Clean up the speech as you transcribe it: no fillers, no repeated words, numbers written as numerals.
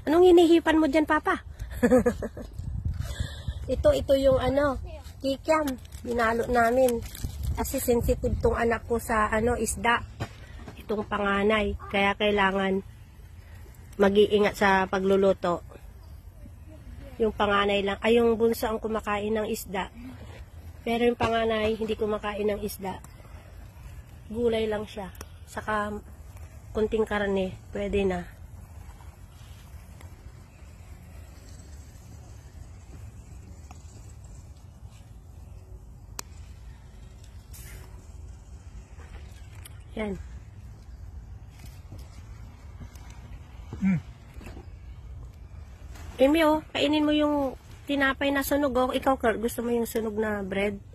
Anong hinihipan mo dyan, Papa? ito yung kikiam. Binalo namin. Kasi sensitive tong anak ko sa isda. Itong panganay. Kaya kailangan mag-iingat sa pagluluto. Yung panganay lang, ay yung bunso ang kumakain ng isda. Pero yung panganay, hindi kumakain ng isda. Gulay lang siya. Saka kunting karne, pwede na. Yan. Emi, kainin mo yung tinapay na sunog. Ikaw, Kurt, gusto mo yung sunog na bread?